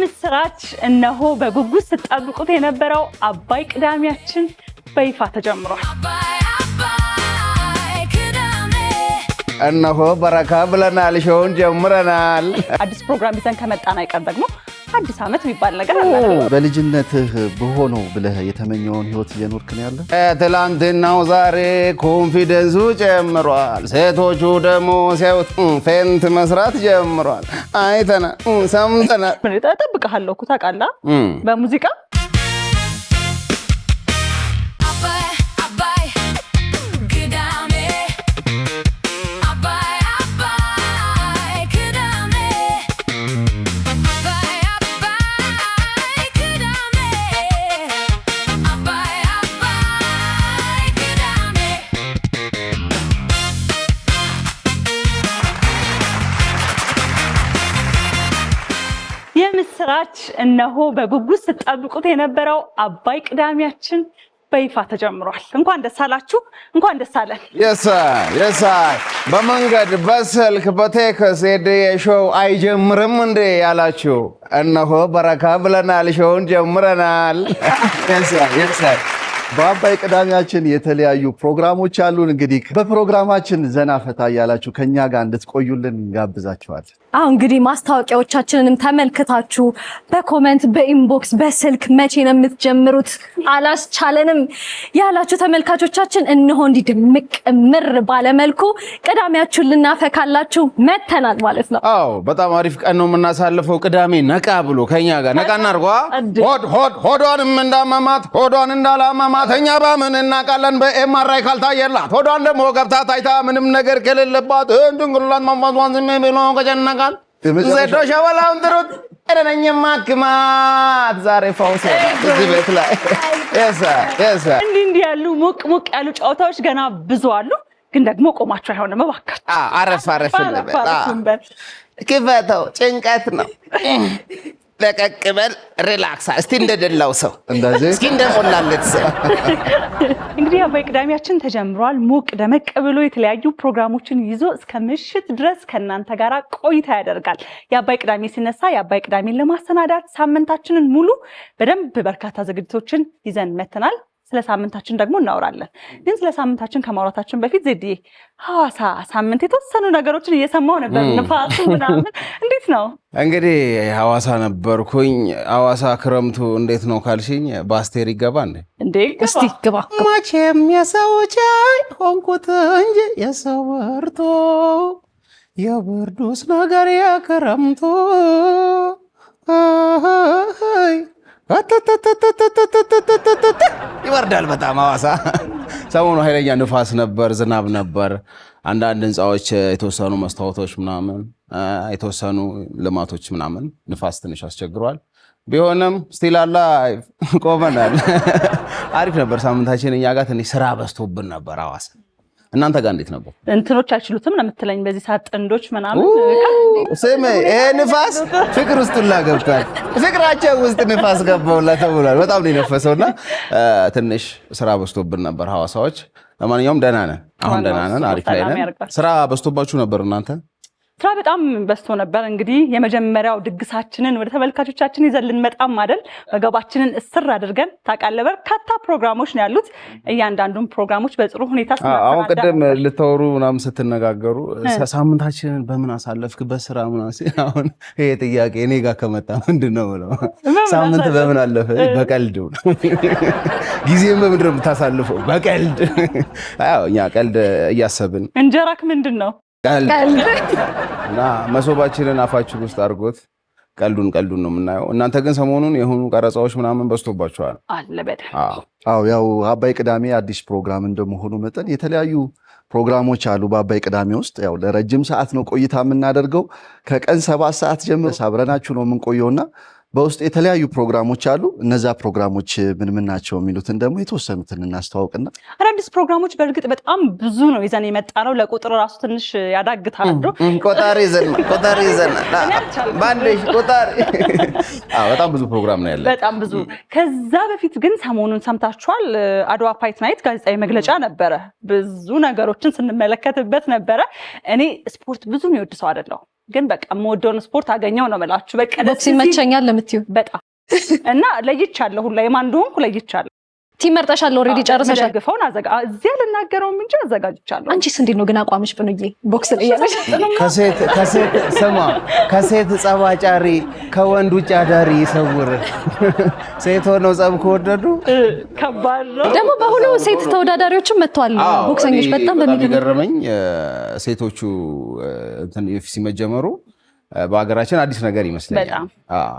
የምስራች እነሆ በጉጉት ተጣብቁት የነበረው አባይ ቅዳሜያችን በይፋ ተጀምሯል። እነሆ በረካ ብለናል፣ ሾውን ጀምረናል። አዲስ ፕሮግራም ይዘን ከመጣን አይቀር ደግሞ አዲስ አመት የሚባል ነገር አለ። በልጅነትህ በሆነው ብለህ የተመኘውን ህይወት እየኖርክ ነው ያለ። ትላንትናው ዛሬ ኮንፊደንሱ ጨምሯል። ሴቶቹ ደግሞ ሲያዩት ፌንት መስራት ጀምሯል። አይተናል፣ ሰምተናል። እጠብቅሃለሁ እኮ ታውቃለህ በሙዚቃ የምስራች እነሆ በጉጉት ተጣብቁት የነበረው አባይ ቅዳሜያችን በይፋ ተጀምሯል። እንኳን ደስ አላችሁ፣ እንኳን ደስ አለን። የሳይ በመንገድ በስልክ በቴክስ የሾው አይጀምርም እንዴ ያላችሁ እነሆ በረካ ብለናል፣ ሾውን ጀምረናል። የሳይ በአባይ ቅዳሜያችን የተለያዩ ፕሮግራሞች አሉን። እንግዲህ በፕሮግራማችን ዘና ፈታ እያላችሁ ከኛ ጋር እንድትቆዩልን እንጋብዛችኋለን። እንግዲህ ማስታወቂያዎቻችንንም ተመልክታችሁ በኮሜንት በኢንቦክስ በስልክ መቼ ነው የምትጀምሩት አላስቻለንም ያላችሁ ተመልካቾቻችን እነሆ እንዲህ ድምቅ ምር ባለመልኩ ቅዳሜያችሁን ልናፈካላችሁ መተናል ማለት ነው። አዎ በጣም አሪፍ ቀን ነው የምናሳልፈው። ቅዳሜ ነቃ ብሎ ከኛ ጋር ነቃ እናርጓ። ሆዷንም እንዳመማት ሆዷን እንዳላመማት እኛ በምን እናውቃለን? በኤምአርአይ ካልታየላት ሆዷን ደግሞ ገብታ ታይታ ምንም ነገር ከሌለባት እንድንግሩላት ማማዟን ዝም ብሎ ከጨነቃ ዘዶ ሸበላውን ጥሩት እረነኝ ማክማት ዛሬ ፈውስ እዚህ ቤት ላይ እንዲህ ያሉ ሞቅ ያሉ ጨዋታዎች ገና ብዙ አሉ። ግን ደግሞ ቆማችሁ አይሆንም እባካችሁ። አረፍ ልበል። ክፈተው፣ ጭንቀት ነው። ለቀቅበል፣ ሪላክስ። እስቲ እንደደላው ሰው እንደዚህ እስኪ እንደሞላለት ሰው እንግዲህ አባይ ቅዳሜያችን ተጀምሯል። ሞቅ ደመቅ ብሎ የተለያዩ ፕሮግራሞችን ይዞ እስከ ምሽት ድረስ ከእናንተ ጋር ቆይታ ያደርጋል። የአባይ ቅዳሜ ሲነሳ የአባይ ቅዳሜን ለማሰናዳት ሳምንታችንን ሙሉ በደንብ በርካታ ዝግጅቶችን ይዘን መተናል። ስለ ሳምንታችን ደግሞ እናወራለን። ግን ስለ ሳምንታችን ከማውራታችን በፊት ዜድዬ ሐዋሳ ሳምንት የተወሰኑ ነገሮችን እየሰማው ነበር። ንፋሱ ምናምን እንዴት ነው? እንግዲህ ሐዋሳ ነበርኩኝ። ሐዋሳ ክረምቱ እንዴት ነው ካልሽኝ በአስቴር ይገባ እንዴ? እስቲ ግባ። መቼም የሰው ቻይ ሆንኩት እንጂ የሰው ወርቶ የብርዱስ ነገር የክረምቱ ይወርዳል በጣም ሐዋሳ። ሰሞኑ ኃይለኛ ንፋስ ነበር፣ ዝናብ ነበር። አንዳንድ ህንፃዎች የተወሰኑ መስታወቶች ምናምን የተወሰኑ ልማቶች ምናምን ንፋስ ትንሽ አስቸግሯል። ቢሆንም ስቲል አላ ቆመናል። አሪፍ ነበር ሳምንታችን። እኛ ጋር ትንሽ ስራ በዝቶብን ነበር ሐዋሳ። እናንተ ጋር እንዴት ነበር? እንትኖች አይችሉትም ነው የምትለኝ? በዚህ ሰዓት ጥንዶች ምናምን ስሜ ይሄ ንፋስ ፍቅር ውስጥ ሁላ ገብቷል። ፍቅራቸው ውስጥ ንፋስ ገባውላ ተብሏል። በጣም ነው የነፈሰውና ትንሽ ስራ በዝቶብን ነበር ሐዋሳዎች። ለማንኛውም ደህና ነን፣ አሁን ደህና ነን፣ አሪፍ ላይ ነን። ስራ በዝቶባችሁ ነበር እናንተ? ስራ በጣም በዝቶ ነበር። እንግዲህ የመጀመሪያው ድግሳችንን ወደ ተመልካቾቻችን ይዘን ልንመጣም አይደል? ወገባችንን እስር አድርገን ታውቃለህ፣ በርካታ ፕሮግራሞች ነው ያሉት። እያንዳንዱን ፕሮግራሞች በጥሩ ሁኔታ አሁን ቅድም ልታወሩ ምናምን ስትነጋገሩ ሳምንታችንን በምን አሳለፍክ በስራ ምናምን። አሁን ይሄ ጥያቄ እኔ ጋር ከመጣ ምንድን ነው ብለው ሳምንት በምን አለፈ? በቀልድ ጊዜም በምንድን ነው የምታሳልፈው? በቀልድ። እኛ ቀልድ እያሰብን። እንጀራክ ምንድን ነው? እና መሶባችንን አፋችን ውስጥ አድርጎት ቀልዱን ነው የምናየው። እናንተ ግን ሰሞኑን የሆኑ ቀረጻዎች ምናምን በዝቶባችኋል አለ በጣም። ያው አባይ ቅዳሜ አዲስ ፕሮግራም እንደመሆኑ መጠን የተለያዩ ፕሮግራሞች አሉ በአባይ ቅዳሜ ውስጥ። ያው ለረጅም ሰዓት ነው ቆይታ የምናደርገው። ከቀን 7 ሰዓት ጀምሮ አብረናችሁ ነው የምንቆየውና በውስጥ የተለያዩ ፕሮግራሞች አሉ። እነዛ ፕሮግራሞች ምን ናቸው የሚሉትን ደግሞ የተወሰኑትን እናስተዋውቅና አዳዲስ ፕሮግራሞች በእርግጥ በጣም ብዙ ነው ይዘን የመጣ ነው። ለቁጥር ራሱ ትንሽ ያዳግታል። ቆጣሪ ይዘን ባንዴሽ ቆጣሪ። በጣም ብዙ ፕሮግራም ነው ያለ፣ በጣም ብዙ። ከዛ በፊት ግን ሰሞኑን ሰምታችኋል፣ አድዋ ፋይት ናይት ጋዜጣዊ መግለጫ ነበረ። ብዙ ነገሮችን ስንመለከትበት ነበረ። እኔ ስፖርት ብዙ የሚወድ ሰው አይደለሁም፣ ግን በቃ የምወደውን ስፖርት አገኘው ነው የምላችሁ። በቃ ቦክስ ይመቸኛል ለምትዩ በጣም እና ለይቻለሁ ሁላ የማን እንደሆንኩ ለይቻለሁ። ቲም መርጠሻል ኦልሬዲ ጨርሰሻል? ደግፈውን እዚህ አልናገረውም እንጂ አዘጋጅቻለሁ። አንቺስ እንዴት ነው ግን አቋምሽ? ብንዬ ቦክስ ላይ ያለሽ ከሴት ጸብ አጫሪ ከወንድ ውጭ አዳሪ ይሰውር። ሴት ሆነው ጸብ ከወደዱ ከባድ ነው። ደግሞ በሁሉ ሴት ተወዳዳሪዎችም መጥተዋል ቦክሰኞች። በጣም በሚገርመኝ ሴቶቹ እንትን ዩኤፍሲ መጀመሩ በሀገራችን አዲስ ነገር ይመስለኛል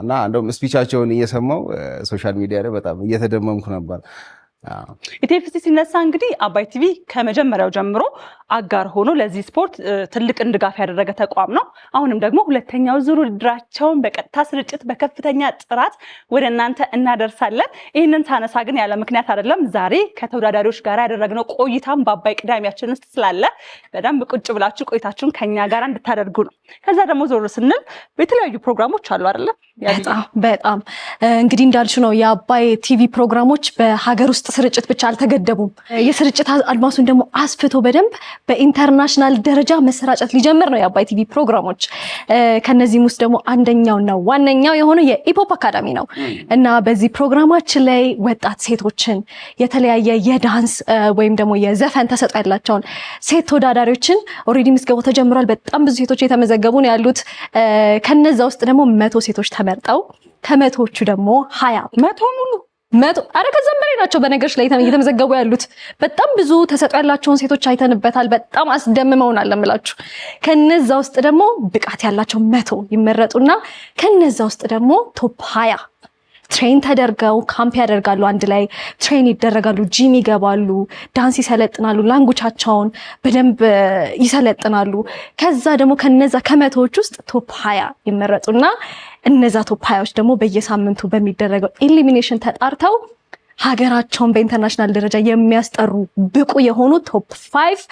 እና እንደውም ስፒቻቸውን እየሰማው ሶሻል ሚዲያ ላይ በጣም እየተደመምኩ ነበር። ኢቲኤፍሲ ሲነሳ እንግዲህ አባይ ቲቪ ከመጀመሪያው ጀምሮ አጋር ሆኖ ለዚህ ስፖርት ትልቅ ድጋፍ ያደረገ ተቋም ነው። አሁንም ደግሞ ሁለተኛው ዙር ውድድራቸውን በቀጥታ ስርጭት በከፍተኛ ጥራት ወደ እናንተ እናደርሳለን። ይህንን ሳነሳ ግን ያለ ምክንያት አይደለም። ዛሬ ከተወዳዳሪዎች ጋር ያደረግነው ቆይታም በአባይ ቅዳሜያችን ውስጥ ስላለ በደንብ ቁጭ ብላችሁ ቆይታችሁን ከኛ ጋር እንድታደርጉ ነው። ከዛ ደግሞ ዞር ስንል የተለያዩ ፕሮግራሞች አሉ አይደለም? በጣም እንግዲህ እንዳልሽ ነው የአባይ ቲቪ ፕሮግራሞች በሀገር ውስጥ ስርጭት ብቻ አልተገደቡም። የስርጭት አድማሱን ደግሞ አስፍቶ በደንብ በኢንተርናሽናል ደረጃ መሰራጨት ሊጀምር ነው የአባይ ቲቪ ፕሮግራሞች። ከነዚህም ውስጥ ደግሞ አንደኛውና ዋነኛው የሆነው የኢፖፕ አካዳሚ ነው እና በዚህ ፕሮግራማችን ላይ ወጣት ሴቶችን የተለያየ የዳንስ ወይም ደግሞ የዘፈን ተሰጥኦ ያላቸውን ሴት ተወዳዳሪዎችን ኦልሬዲ ምዝገባው ተጀምሯል። በጣም ብዙ ሴቶች የተመዘገቡ ነው ያሉት። ከነዛ ውስጥ ደግሞ 100 ሴቶች ተመርጠው ከመቶዎቹ ደግሞ 20 ሙሉ 100 አረ ከዛም በላይ ናቸው በነገርሽ ላይ እየተመዘገቡ ያሉት። በጣም ብዙ ተሰጥኦ ያላቸውን ሴቶች አይተንበታል። በጣም አስደምመውናል ለምላችሁ። ከነዛ ውስጥ ደግሞ ብቃት ያላቸው 100 ይመረጡና ከነዛ ውስጥ ደግሞ ቶፕ 20 ትሬን ተደርገው ካምፕ ያደርጋሉ። አንድ ላይ ትሬን ይደረጋሉ፣ ጂም ይገባሉ፣ ዳንስ ይሰለጥናሉ፣ ላንጉቻቸውን በደንብ ይሰለጥናሉ። ከዛ ደግሞ ከነዛ ከመቶዎች ውስጥ ቶፕ 20 ይመረጡና እነዛ ቶፕ 20ዎች ደግሞ በየሳምንቱ በሚደረገው ኤሊሚኔሽን ተጣርተው ሀገራቸውን በኢንተርናሽናል ደረጃ የሚያስጠሩ ብቁ የሆኑ ቶፕ 5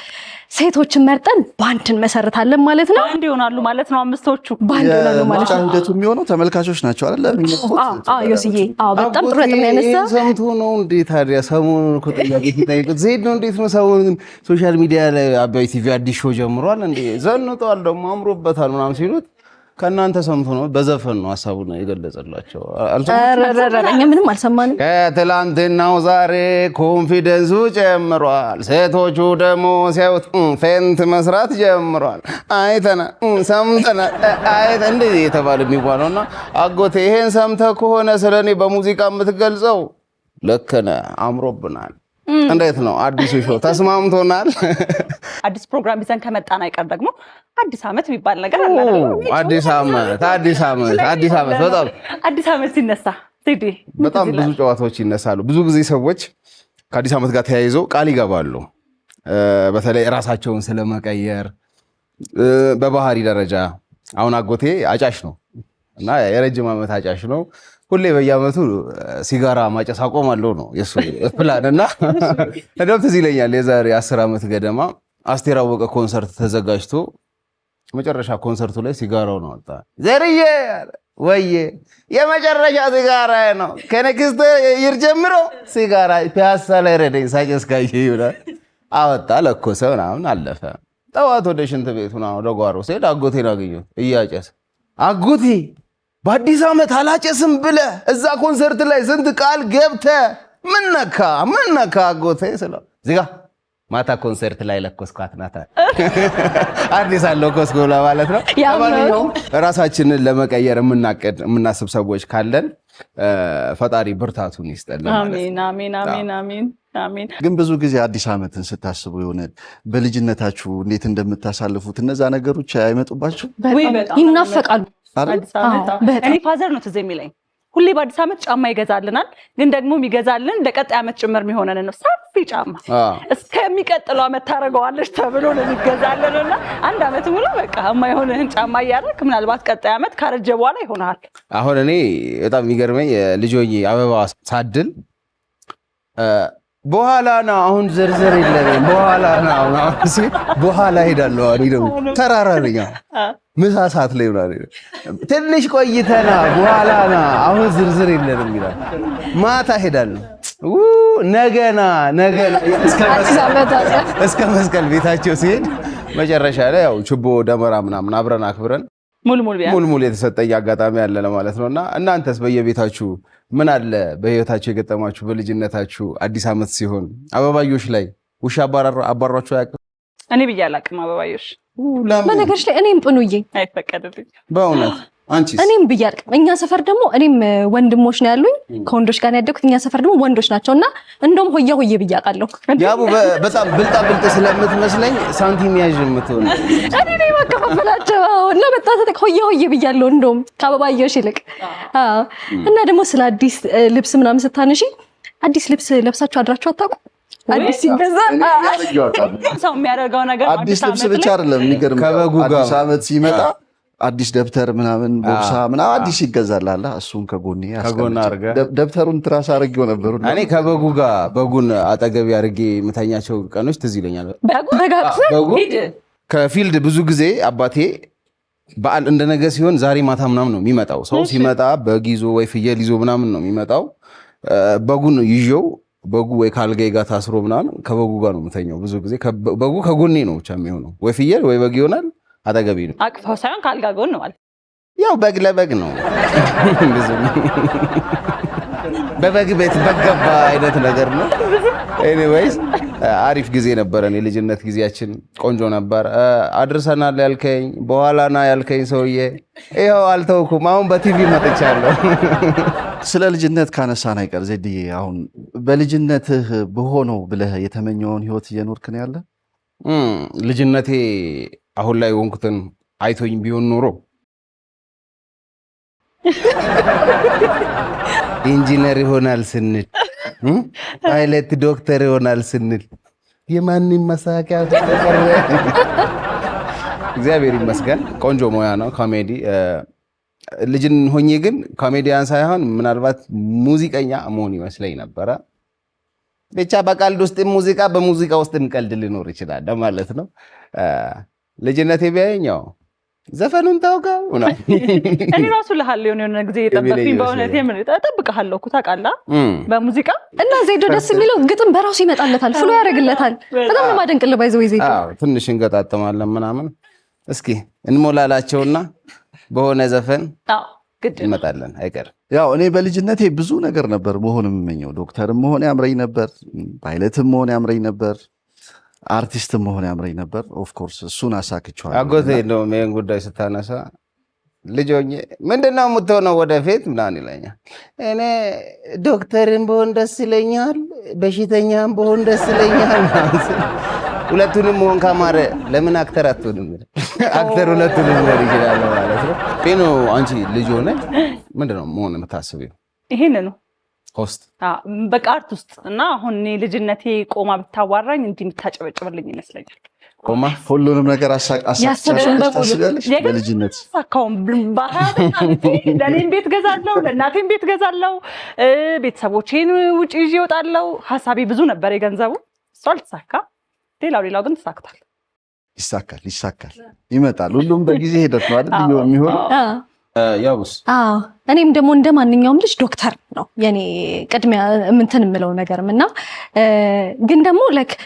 ሴቶችን መርጠን ባንድ እንመሰርታለን ማለት ነው። ባንድ ይሆናሉ ማለት ነው። 5ቶቹ ባንድ ይሆናሉ ማለት ነው። ሂደቱ የሚሆነው ተመልካቾች ናቸው አይደል? ዮስዬ በጣም ጥሩ ነጥብ ያነሳ ሰምቶ ነው እንዴ ታዲያ? ሰሞኑን እኮ ጥያቄ ሲጠይቁት ዜድ ነው እንዴት ነው ሰሞኑን ሶሻል ሚዲያ ላይ አባይ ቲቪ አዲስ ሾው ጀምሯል እንዴ ዘንጧል ደግሞ አምሮበታል ምናምን ሲሉት ከእናንተ ሰምቶ ነው በዘፈን ነው ሀሳቡን የገለጸላቸው። እኛ ምንም አልሰማንም። ከትላንትናው ዛሬ ኮንፊደንሱ ጨምሯል። ሴቶቹ ደግሞ ሲያዩት ፌንት መስራት ጀምሯል። አይተናል፣ ሰምተናል እንደ የተባለ የሚባለውና አጎቴ ይሄን ሰምተህ ከሆነ ስለኔ በሙዚቃ የምትገልጸው ልክ ነህ፣ አምሮብናል። እንዴት ነው አዲሱ ሾው ተስማምቶናል? አዲስ ፕሮግራም ይዘን ከመጣን አይቀር ደግሞ አዲስ ዓመት የሚባል ነገር አለ። አዲስ ዓመት በጣም አዲስ ዓመት ሲነሳ በጣም ብዙ ጨዋታዎች ይነሳሉ። ብዙ ጊዜ ሰዎች ከአዲስ ዓመት ጋር ተያይዘው ቃል ይገባሉ። በተለይ ራሳቸውን ስለመቀየር በባህሪ ደረጃ አሁን አጎቴ አጫሽ ነው እና የረጅም ዓመት አጫሽ ነው። ሁሌ በየዓመቱ ሲጋራ ማጨስ አቆማለሁ ነው የሱ ፕላን እና እንደውም ትዝ ይለኛል የዛሬ 10 ዓመት ገደማ አስቴር አወቀ ኮንሰርት ተዘጋጅቶ መጨረሻ ኮንሰርቱ ላይ ሲጋራውን አወጣ። ዘርዬ ወዬ የመጨረሻ ሲጋራ ነው ከነክስት ይር ጀምሮ ሲጋራ ፒያሳ ላይ ረደኝ ሳጨስ ካየ ይውላል። አወጣ፣ ለኮሰ፣ ምናምን አለፈ። ጠዋት ወደ ሽንት ቤቱ ነው ወደ ጓሮ ሲሄድ አጎቴን አገኘሁት እያጨሰ። አጎቴ በአዲስ ዓመት አላጨስም ብለህ እዛ ኮንሰርት ላይ ስንት ቃል ገብተህ ምን ነካ አጎቴ ስለው እዚጋ ማታ ኮንሰርት ላይ ለኮስኳት ናታ አዲስ አለው ኮስኮ ማለት ነው። ለማንኛውም ራሳችንን ለመቀየር የምናስብ ሰዎች ካለን ፈጣሪ ብርታቱን ይስጠን። አሜን አሜን አሜን አሜን አሜን። ግን ብዙ ጊዜ አዲስ ዓመትን ስታስቡ የሆነ በልጅነታችሁ እንዴት እንደምታሳልፉት እነዛ ነገሮች አይመጡባችሁ? ይናፈቃሉ። እኔ ፋዘር ነው ትዝ የሚለኝ ሁሌ በአዲስ ዓመት ጫማ ይገዛልናል። ግን ደግሞ የሚገዛልን ለቀጣይ ዓመት ጭምር የሚሆነን ነው። ሰፊ ጫማ እስከሚቀጥለው ዓመት ታደርገዋለች ተብሎ ነው የሚገዛልንና አንድ ዓመት ሙሉ በቃ የማይሆንህን ጫማ እያደረክ ምናልባት ቀጣይ ዓመት ካረጀ በኋላ ይሆናል። አሁን እኔ በጣም የሚገርመኝ ልጅ ሆኜ አበባ ሳድል በኋላ ነው አሁን ዝርዝር የለም በኋላ ነው አሁን በኋላ ሄዳለሁ አሁን ተራራ ነኝ ምሳ ሰዓት ላይ ማለት ትንሽ ቆይተና በኋላ ነው አሁን ዝርዝር የለንም ይላል። ማታ ሄዳለሁ ነገና እስከ መስቀል ቤታቸው ሲሄድ መጨረሻ ላይ ያው ችቦ ደመራ ምናምን አብረን አክብረን ሙልሙል የተሰጠኝ አጋጣሚ አለ ለማለት ነውና እናንተስ በየቤታችሁ ምን አለ በህይወታችሁ የገጠማችሁ በልጅነታችሁ አዲስ ዓመት ሲሆን አበባዮሽ ላይ ውሻ አባሯችሁ ያውቃል? እኔ ብዬ አላውቅም አበባዮሽ። በነገርሽ ላይ እኔም ጥኑዬ አይፈቀድልኝ በእውነት አንቺስ? እኔም ብዬ አላውቅም። እኛ ሰፈር ደግሞ እኔም ወንድሞች ነው ያሉኝ ከወንዶች ጋር ያደግኩት። እኛ ሰፈር ደግሞ ወንዶች ናቸውና እንደውም ሆያ ሆዬ ብዬ አውቃለሁ። ያቡ በጣም ብልጣ ስለምትመስለኝ ሳንቲም ያዥ የምትሆን እኔ ነኝ ማከፋፈላቸው እና በጣም ሆያ ሆዬ ብያለሁ እንደውም ከአበባዮሽ ይልቅ። እና ደግሞ ስለ አዲስ ልብስ ምናምን ስታነሺ አዲስ ልብስ ለብሳችሁ አድራችሁ አታውቁም? አዲስ ሲገዛ ሰው የሚያደርገው ነገር አዲስ ልብስ ብቻ አይደለም የሚገርም አዲስ ዓመት ሲመጣ አዲስ ደብተር ምናምን ቦርሳ ምናምን አዲስ ይገዛላል። እሱን ከጎን አድርገህ ደብተሩን ትራስ አድርጌው ነበር። እኔ ከበጉ ጋር በጉን አጠገቤ አድርጌ የምተኛቸው ቀኖች ትዝ ይለኛል። በጉ ከፊልድ ብዙ ጊዜ አባቴ በዓል እንደነገ ሲሆን ዛሬ ማታ ምናምን ነው የሚመጣው። ሰው ሲመጣ በግ ይዞ ወይ ፍየል ይዞ ምናምን ነው የሚመጣው። በጉን ይዤው በጉ ወይ ካልጋይ ጋር ታስሮ ምናምን ከበጉ ጋር ነው የምተኛው። ብዙ ጊዜ በጉ ከጎኔ ነው ብቻ የሚሆነው። ወይ ፍየል ወይ በግ ይሆናል አጠገቤ ነው። አቅፋው ሳይሆን ካልጋ ጎን ነው ማለት ያው በግ ለበግ ነው። በበግ ቤት በገባ አይነት ነገር ነው። ኤኒዌይስ አሪፍ ጊዜ ነበረን። የልጅነት ጊዜያችን ቆንጆ ነበር። አድርሰናል ያልከኝ በኋላና ያልከኝ ሰውዬ ይኸው አልተውኩም። አሁን በቲቪ መጥቻለሁ። ስለ ልጅነት ካነሳን አይቀር ዜድዬ፣ አሁን በልጅነትህ በሆነው ብለህ የተመኘውን ህይወት እየኖርክ ነው ያለ? ልጅነቴ አሁን ላይ ወንኩትን አይቶኝ ቢሆን ኖሮ ኢንጂነር ይሆናል ስንል ፓይለት ዶክተር ይሆናል ስንል የማንም መሳቂያ ተቀረ። እግዚአብሔር ይመስገን ቆንጆ ሙያ ነው ኮሜዲ። ልጅን ሆኜ ግን ኮሜዲያን ሳይሆን ምናልባት ሙዚቀኛ መሆን ይመስለኝ ነበረ። ብቻ በቀልድ ውስጥ ሙዚቃ በሙዚቃ ውስጥ ቀልድ ሊኖር ይችላል ማለት ነው። ልጅነቴ ቢያየኛው ዘፈኑን ታውቀው እና እኔ ራሱ ለሃል የሆነ ጊዜ የጠበቅኝ በእውነት የምን እጠብቅሃለሁ እኮ ታውቃለህ በሙዚቃ እና ዜዶ ደስ የሚለው ግጥም በራሱ ይመጣለታል፣ ፍሎ ያደርግለታል። በጣም ነው ማደንቅልህ። ባይዘው ዜዶ ትንሽ እንገጣጠማለን ምናምን። እስኪ እንሞላላቸውና በሆነ ዘፈን ግድ እንመጣለን አይቀርም። ያው እኔ በልጅነቴ ብዙ ነገር ነበር መሆን የምመኘው። ዶክተርም መሆን ያምረኝ ነበር፣ ፓይለትም መሆን ያምረኝ ነበር፣ አርቲስትም መሆን ያምረኝ ነበር። ኦፍ ኮርስ እሱን አሳክቼዋለሁ። አጎቴ እንደውም ይሄን ጉዳይ ስታነሳ ልጅ ሆኜ ምንድነው የምትሆነው ወደፊት ምናምን ይለኛል። እኔ ዶክተርም በሆን ደስ ይለኛል፣ በሽተኛም በሆን ደስ ይለኛል። ሁለቱንም መሆን ካማረ ለምን አክተር አትሆንም? አክተር ሁለቱንም መሆን ይችላል ማለት ነው። ፔኖ አንቺ ልጅ ሆነ ምንድነው መሆን የምታስቢው? ይሄን ነው ሆስት በቃ አርት ውስጥ እና አሁን እኔ ልጅነቴ ቆማ ብታዋራኝ እንዲህ የምታጨበጭብልኝ ይመስለኛል። ቆማ ሁሉንም ነገር አሳካሽ በልጅነት ሳካውን ለእኔም ቤት ገዛለሁ፣ ለእናቴም ቤት ገዛለሁ፣ ቤተሰቦቼን ውጭ ይዤ እወጣለሁ። ሀሳቤ ብዙ ነበር የገንዘቡ፣ እሱ አልተሳካ። ሌላው ግን ተሳክቷል። ይሳካል፣ ይመጣል። ሁሉም በጊዜ ሂደት ነው አይደል የሚሆነው። ያውስ እኔም ደግሞ እንደ ማንኛውም ልጅ ዶክተር ነው የኔ ቅድሚያ እንትን የምለው ነገርም እና ግን ደግሞ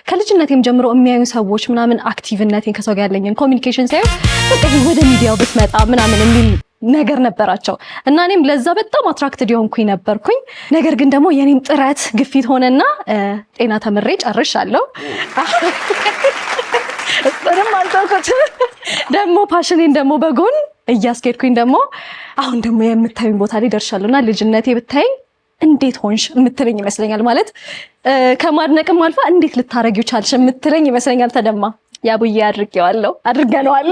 ከልጅነቴም ጀምሮ የሚያዩ ሰዎች ምናምን አክቲቭነቴን ከሰው ጋር ያለኝን ኮሚኒኬሽን ሳይሆን በቃ ወደ ሚዲያው ብትመጣ ምናምን የሚል ነገር ነበራቸው እና እኔም ለዛ በጣም አትራክትድ የሆንኩኝ ነበርኩኝ። ነገር ግን ደግሞ የኔም ጥረት ግፊት ሆነና ጤና ተምሬ ጨርሻለሁ። እሱንም አልተውኩትም። ደግሞ ፓሽኔን ደግሞ በጎን እያስኬድኩኝ ደግሞ አሁን ደግሞ የምታዩኝ ቦታ ላይ ደርሻለሁ እና ልጅነቴ ብታይኝ እንዴት ሆንሽ የምትለኝ ይመስለኛል። ማለት ከማድነቅም አልፋ እንዴት ልታረጊው ቻልሽ የምትለኝ ይመስለኛል። ተደማ ያቡዬ አድርገነዋል።